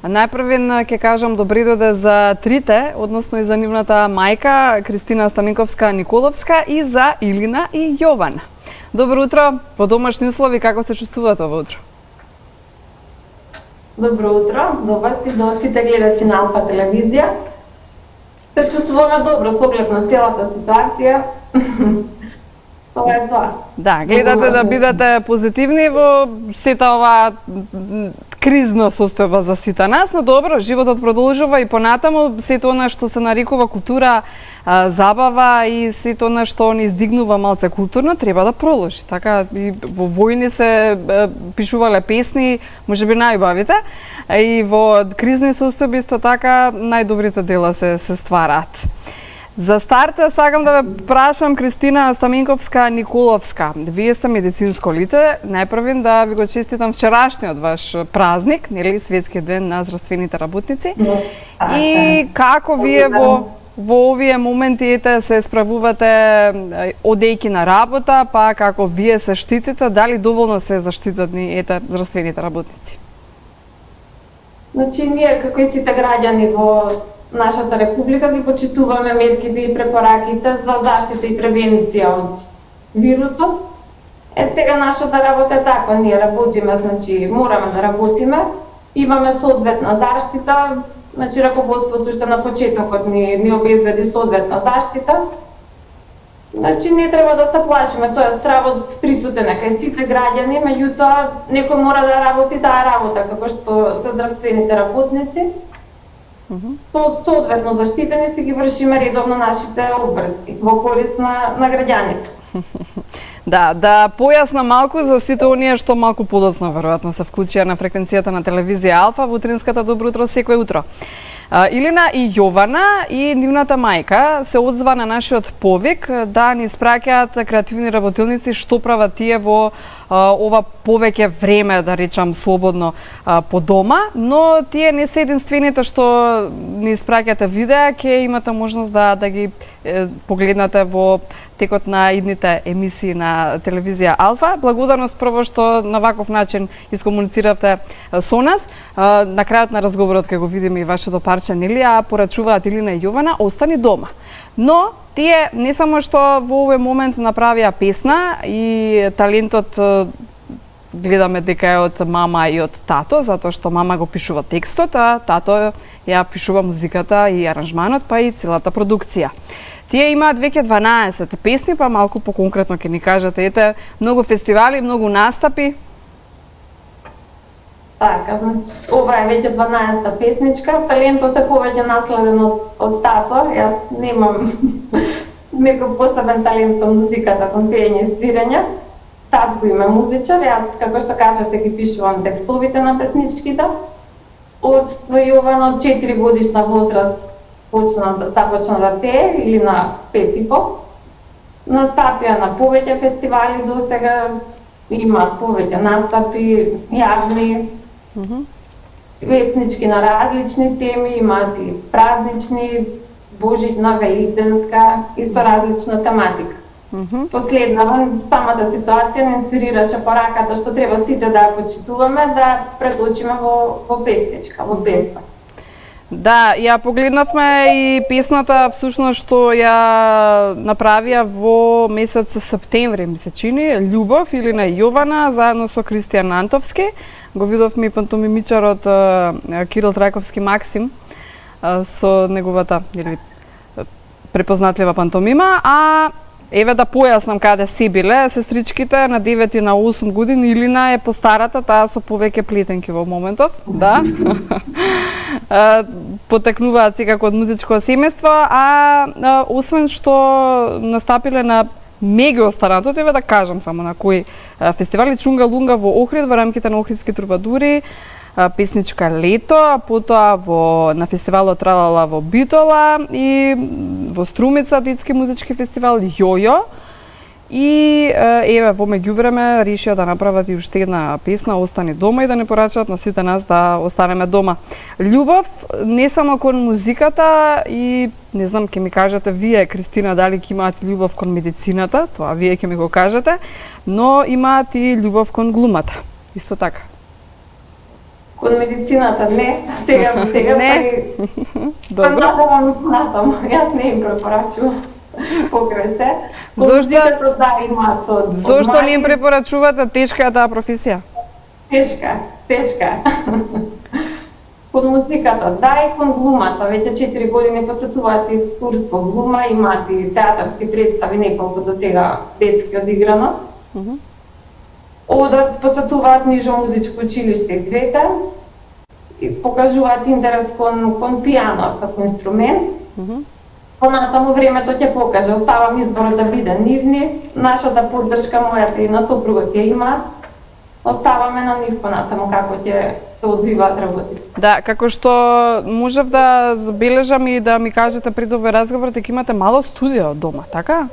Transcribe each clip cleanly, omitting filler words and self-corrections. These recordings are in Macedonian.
Најпрвен ќе кажам добри дојде за трите, односно и за нивната мајка Кристина Стаменковска-Николовска и за Илина и Јована. Добро утро, во домашни услови како се чувствувате ова утро? Добро утро, до вас и до сите гледачи на Алфа телевизија. Се чувствуваме добро со оглед на целата ситуација. Тоа е тоа. Да, гледате да бидете позитивни во сета оваа кризна состојба за сите нас, но добро, животот продолжува и понатаму сето она што се нарекува култура, забава и сето она што ни издигнува малце културно треба да продолжи. Така и во војни се пишувале песни, можеби најубавите, и во кризни состојби исто така најдобрите дела се ствараат. За старт сакам да ве прашам Кристина Стаменковска-Николовска. Вие сте медицинско лите. Најпрвен да ви го честитам вчерашниот ваш празник, нели, Светскиот ден на здравствените работници. И како вие во овие моменти се справувате одејки на работа, па како вие се штитите, дали доволно се заштитени здравствените работници? Значи, ние како и сите граѓани во нашата република ги почитуваме мерките и препораките за заштита и превенција од вирусот. Сега нашата работа е таква, ние работиме, значи мораме да работиме, имаме соодветна заштита, значи раководството уште на почетокот ни обезбеди соодветна заштита. Значи не треба да се плашиме, тоа стравот присутен е кај сите граѓани, меѓутоа некој мора да работи таа работа како што се здравствените работници. Соодветно заштитени си ги вршиме редовно нашите обврски во корист на граѓаните. Да појаснам малку за сите оние што малку подоцна веројатно се вклучија на фреквенцијата на телевизија Алфа во утринската Добро утро секој утро. Илина и Јована и нивната мајка се одзва на нашиот повик да ни испраќаат креативни работилници што прават тие во ова повеќе време, да речам слободно, по дома, но тие не се единствените што ни испраќате видеа, ќе имате можност да ги погледнате во текот на идните емисии на телевизија Алфа. Благодарност прво што на ваков начин искомунициравте со нас. На крајот на разговорот ќе го видиме и вашето парче, нели, порачуваат Илина и Јована, остани дома. Но тие не само што во овој момент направија песна и талентот гледаме дека е од мама и од тато, затоа што мама го пишува текстот, а тато ја пишува музиката и аранжманот, па и целата продукција. Тие имаат веќе 12 песни, па малку поконкретно ќе ни кажете, ете, многу фестивали, многу настапи. Така, значи, ова е веќе 12-та песничка, талентот е повеќе наследен од тато, јас немам некој посебен талент кон музиката, кон пеење и свирење. Татко им е музичар, јас, како што кажете, ги пишувам текстовите на песничките. Од Јована, од 4 годишна возраст, почна да пее, или на 5 и по. Настапија на повеќе фестивали до сега, имаат повеќе настапи, јавни, песнички на различни теми, имаат и празнични, божитна, великденска, исто различна тематика. Последнава, самата ситуација не инспирираше пораката што треба сите да ја почитуваме, да преточиме во песничка, во песна. Да, ја погледнавме и песната всушност што ја направија во месец септември, ми се чини, Љубов, Илина и Јована, заедно со Кристијан Антовски. Го видовме и пантомимичарот Кирил Трајковски Максим со неговата препознатлива пантомима, а еве да појаснам каде се биле сестричките на 9 и на 8 години. Илина е постарата, таа со повеќе плетенки во моментов, да. Потекнуваат секако од музичко семејство, а освен што настапиле на меѓу останатото, еве да кажам само на кои фестивали: Чунга Лунга во Охрид во рамките на Охридски трубадури, песничка Лето, потоа на фестивалот Тралала во Битола и во Струмица детски музички фестивал Јојо. И еве во меѓувреме решија да направат и уште една песна Остани дома и да не порачаат на сите нас да останеме дома. Љубов не само кон музиката и не знам, ќе ми кажете вие, Кристина, дали ќе имаат љубов кон медицината, тоа вие ќе ми го кажете, но имаат и љубов кон глумата. Исто така. Кон медицината не, сега Не. Добро. Понатаму понатаму, јас не им препорачувам покрај се. Зошто? Да, имаат од Зошто не им мајки. препорачувате, тешка е таа професија? Тешка. Кон музиката, да, и кон глумата. Веќе 4 години посетуваат и курс по глума, имаат и театарски представи, неколку до сега детски одиграно. Одат, посетуваат нижо музичко училиште и двете, и покажуваат интерес кон пијано како инструмент. Понатаму времето ќе покаже, оставам изборот да биде нивни, нашата поддршка, мојата и на сопругот ја имаат. Оставаме на нив понатаму како ќе се одвиваат работите. Да, како што можев да забележам и да ми кажете пред овој разговор, дека имате мало студио дома, така?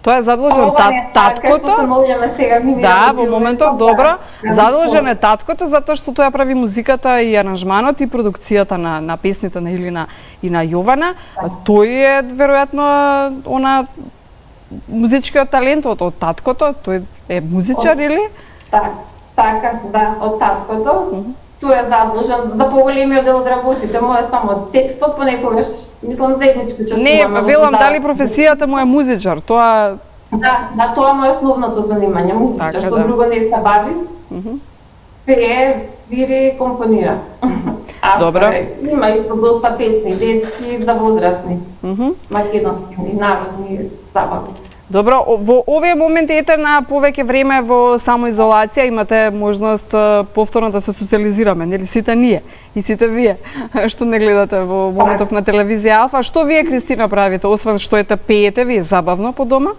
Тоа е задолжен Ова е таткото. Што се наоѓаме сега ми Да, во моментов добро. Задолжен е таткото затоа што тој ја прави музиката и аранжманот и продукцијата на песните на Илина и на Јована. Тој е веројатно она музичкиот талент од таткото, тој е музичар или? Така, да, од таткото. Тој е задолжен за поголемиот дел од работите, моја само текстот, понекогаш мислам заедничко Не, чувствуваме. велам дали професијата му е музичар, тоа Да, тоа му е основното занимање, музичар, Така, што да. друго не се бави. Пее, свири, компонира. Добро. Има исто доста песни, детски, за возрастни, македонски и народни забавни. Добро, во овие моменти ете на повеќе време во самоизолација имате можност повторно да се социализираме, нели сите ние и сите вие што не гледате во моментов на телевизија Алфа. Што вие, Кристина, правите, освен што ете пеете, вие забавно по дома?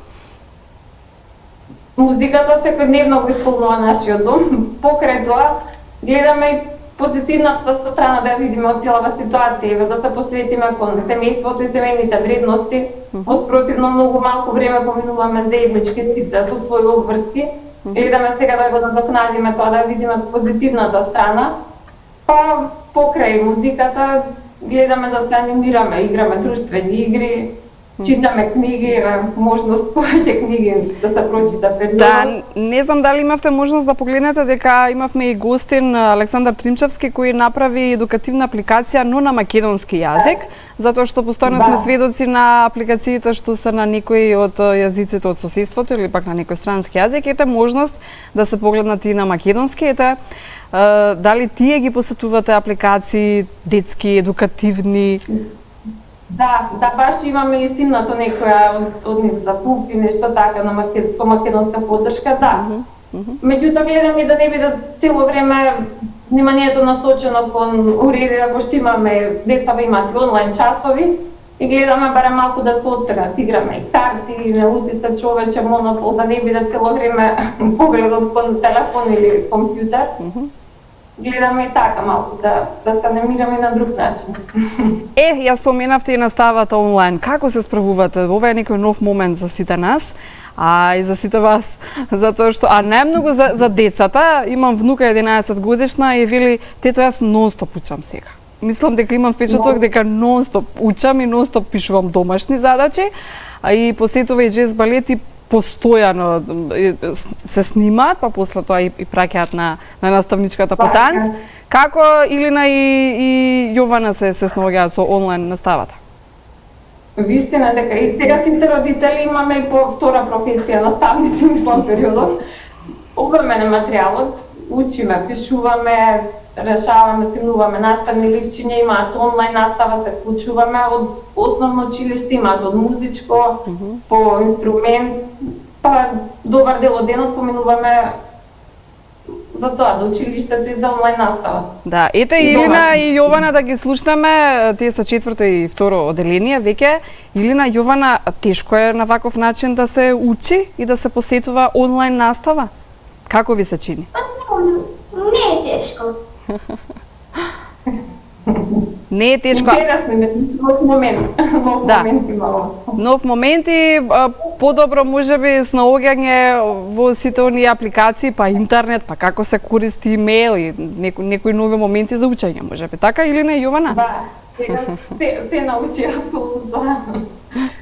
Музиката секојдневно го исполнува нашиот дом. Покрај тоа, гледаме и позитивната страна да видиме од целава ситуација и да се посветиме кон семејството и семејните вредности. Воспротивно, многу малку време поминуваме заеднички сите со своји обврски. Гледаме сега да го надокнадиме тоа, да видиме позитивната страна. Па, покрај музиката, гледаме да се анимираме, играме друштвени игри, читаме книги, можност повеќе книги да се прочита период. Да, не знам дали имавте можност да погледнете дека имавме и гостин Александар Тримчевски кој направи едукативна апликација, но на македонски јазик, затоа што постојано сме сведоци на апликациите што се на некои од јазиците од соседството или пак на некој странски јазик. Ете можност да се погледнат и на македонски. Ете, дали тие ги посетувате апликации детски, едукативни? Да, баш имаме и стимнато некоја од нив за ПУП и нешто така со македонска поддршка, да. Меѓутоа гледам и да не биде цело време вниманието насочено кон уреди, ако што имаме децава имаат онлайн часови и гледаме барем малку да се оттерат, играме и карти, не лути се човече монопол, да не биде цело време погледот кон телефон или компјутер. Гледаме и така малку да се анимираме на друг начин. Ја споменавте и наставата онлайн. Како се справувате? Ова е некој нов момент за сите нас, а и за сите вас, затоа што најмногу за децата, имам внука 11 годишна и вели тето јас нонстоп учам сега. Мислам дека имам впечаток дека нонстоп учам и нонстоп пишувам домашни задачи, а и посетува и джез балет и постојано се снимаат, па после тоа и праќаат на наставничката по танц. Како Илина и Јована се снаоѓаат со онлайн наставата? Вистина дека и сега сите родители имаме и по втора професија наставници, мислам периодот. Обрмен материјалот, учиме, пишуваме, решаваме, снимуваме наставни ливчиња, имаат онлайн настава, се вклучуваме од основно училиште, имаат од музичко, по инструмент, па добар дел од денот поминуваме за тоа, за училиштето и за онлайн настава. Да, ете Илина и Јована да ги слушнеме, тие се четврто и второ оделение веќе. Илина, Јована, тешко е на ваков начин да се учи и да се посетува онлайн настава? Како ви се чини? Не е тешко. Не е тешко. Интересно, нов момент имало. Нов момент и подобро можеби снаоѓање во сите оние апликации, па интернет, па како се користи имейл и некои нови моменти за учење, можеби. Така, Илина и Јована? Да, те научија тоа.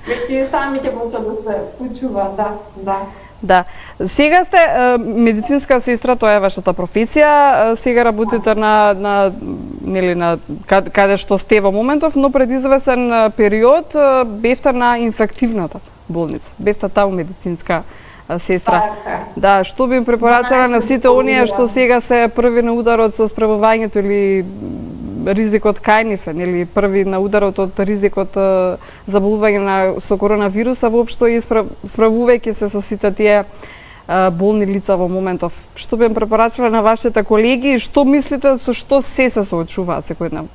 Веќе сами ќе почнат да се учува, да. Да. Сега сте медицинска сестра, тоа е вашата професија. Сега работите на нели на каде што сте во моментов, но пред извесен период бевте на инфективната болница. Бевте таму медицинска сестра. Така. Да, што би им препорачала на сите оние што сега се први на ударот со справувањето или ризикот кај нив, или први на ударот од ризикот заболување со коронавируса, воопшто и справувајќи се со сите тие болни лица во моментов. Што би им препорачала на вашите колеги и што мислите со што се соочуваат секој ден?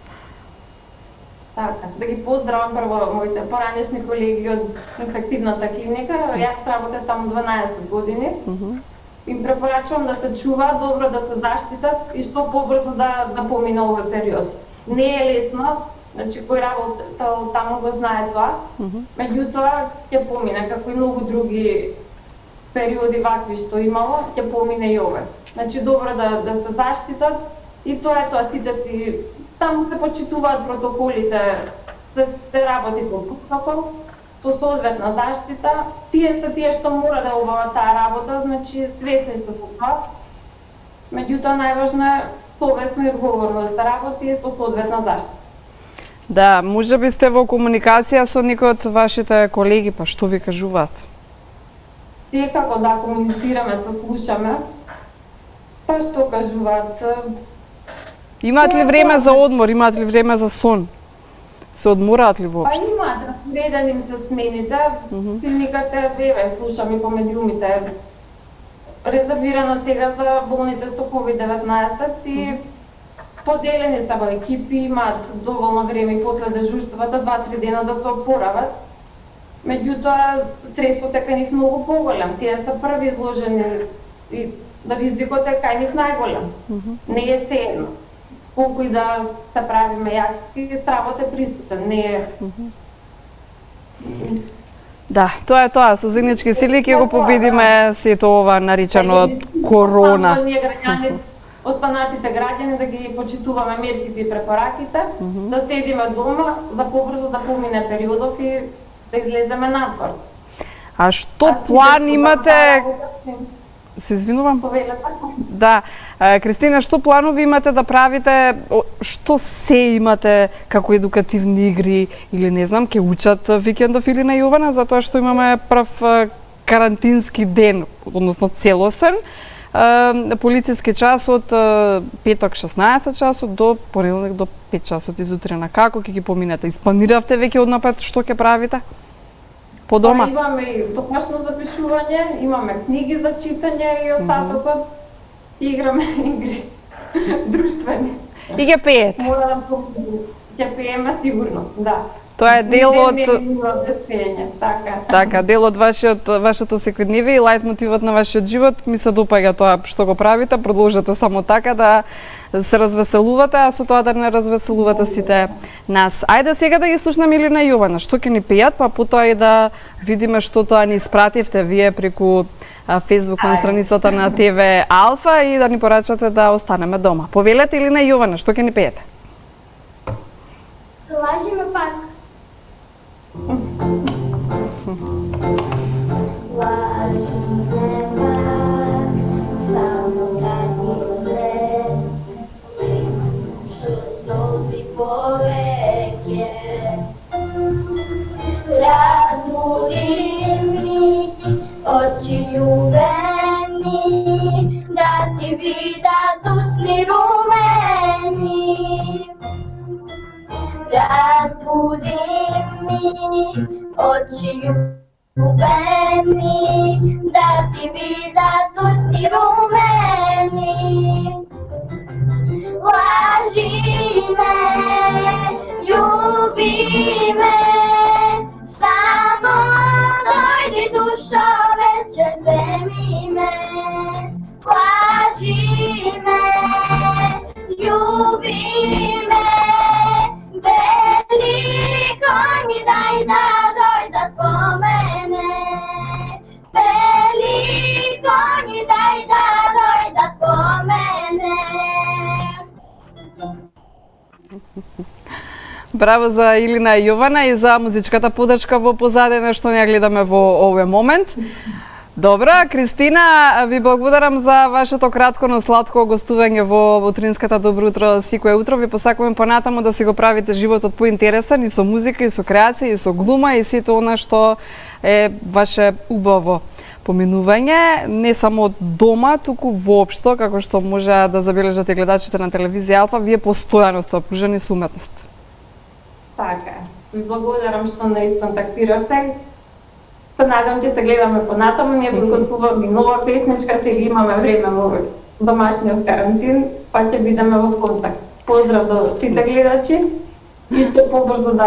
Така, да ги поздравам прво моите поранешни колеги од инфективната клиника. Јас работам само 12 години. Им препорачувам да се чуваат, добро да се заштитат и што побрзо да помине овој период. Не е лесно, значи кој работа таму го знае тоа, меѓутоа ќе помине, како и многу други периоди вакви што имало, ќе помине и овој. Значи добро да се заштитат и тоа е тоа, сите си таму се почитуваат протоколите, се работи по протокол, со соодветна заштита. Тие се тие што мора да обават таа работа, значи свесни се со тоа. Меѓутоа најважно е совесно и одговорно да се работи со соодветна заштита. Да, може би сте во комуникација со некои од вашите колеги, па што ви кажуваат? Секако да комуницираме, да слушаме. Па што кажуваат? Имаат ли време за одмор, имаат ли време за сон? Се одмораат ли воопшто? Па имаат, распоредени им се смените. Клиниката, слушам и по медиумите, резервирана сега за болните со COVID-19 и поделени се во екипи, имаат доволно време и после дежурствата, 2-3 дена да се опорават. Меѓутоа, стресот е кај нив многу поголем. Тие се први изложени и ризикот е кај нив најголем. Не е сеедно. Колку и да се правиме јаки, стравот е присутен, не е... Да, тоа е тоа, со заеднички сили ќе го победиме сето ова наричано корона. Ние граѓани, останатите граѓани да ги почитуваме мерките и препораките, да седиме дома, да побрзо да помине периодов и да излеземе надвор. А што план имате? Се извинувам? Да. Кристина, што планови имате да правите? Што се имате како едукативни игри или не знам, ќе учат викендов или на Јована, затоа што имаме прв карантински ден, односно целосен, полициски час од петок 16 часот до понеделник до 5 часот изутрена. Како ќе ги поминете? Испланиравте веќе однапред што ќе правите? По дома? Па, имаме и домашно запишување, имаме книги за читање и остатокот играме игри друштвени. И ги пеете? Мора да ќе пееме сигурно, да. Тоа е дел од така. Така, дел од вашето секојдневие и лајт мотивот на вашиот живот. Ми се допаѓа тоа што го правите, продолжете само така да се развеселувате, а со тоа да не развеселувате сите нас. Ајде сега да ги слушнеме Илина и Јована, што ќе ни пеат, па потоа и да видиме што тоа ни испративте вие преку Facebook на страницата на ТВ Алфа и да ни порачате да останеме дома. Повелете Илина и Јована, што ќе ни пеете? Лажи ме пак. Лажи ме пак, само врати се, што солзи повеќе. Разбуди ми очи љубени, да ти видат усни румени. Разбуди ми очи љубени, да ти видат усни румени. Лажи ме, љуби ме, само дојди душо вече земи ме. Лажи ме, љуби ме, велико ни дај да дојдат по мене. Велико ни дај да дојдат по мене. Браво за Илина и Јована и за музичката подршка во позадина што не гледаме во овој момент. Добро, Кристина, ви благодарам за вашето кратко, но сладко гостување во утринската Добро утро секое утро. Ви посакувам понатаму да си го правите животот поинтересен и со музика, и со креација, и со глума, и сето она што е ваше убаво поминување, не само од дома, туку воопшто, како што може да забележат и гледачите на телевизија Алфа, вие постојано сте опружени со уметност. Така, ви благодарам што не исконтактиравте. Се надам че се гледаме понатаму, ние подготвуваме и нова песничка, сега имаме време во домашниот карантин, па ќе бидеме во контакт. Поздрав до сите гледачи и што побрзо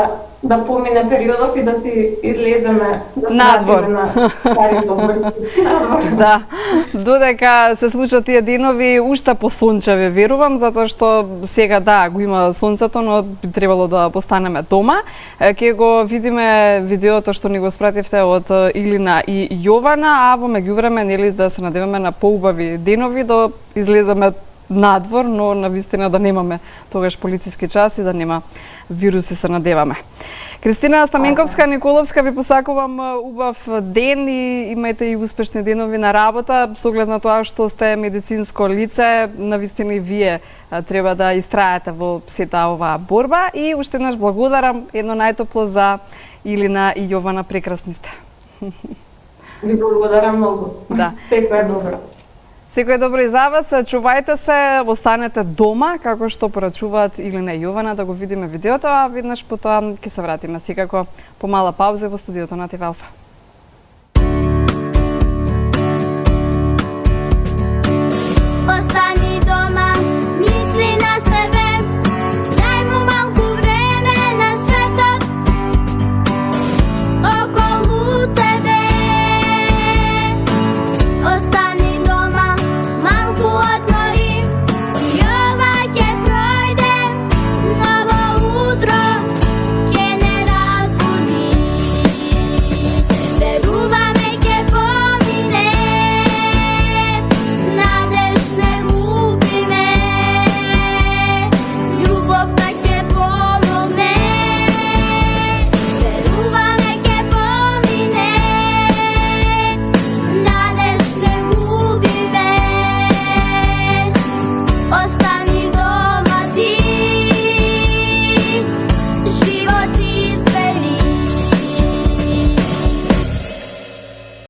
да помине периодов и да си излеземе надвор. На стари добри. Надвор. Да, додека се случат тие денови, уште посончеви верувам, затоа што сега да, го има сонцето, но би требало да постанеме дома. Ќе го видиме видеото што ни го спративте од Илина и Јована, а во меѓувреме нели да се надеваме на поубави денови, да излеземе надвор, но навистина да немаме тогаш полициски час и да нема вируси, се надеваме. Кристина Стаменковска Николовска, ви посакувам убав ден и имајте и успешни денови на работа. Со оглед на тоа што сте медицинско лице, навистина и вие треба да истраете во сета оваа борба и уште еднаш благодарам едно најтопло за Илина и Јована, прекрасни сте. Ви благодарам многу. Да. Секое добро. Секој добро и за вас, чувајте се, останете дома, како што порачуваат Илина и Јована, да го видиме видеото, а веднаш потоа ќе се вратиме секако по мала пауза во студиото на ТВ Алфа.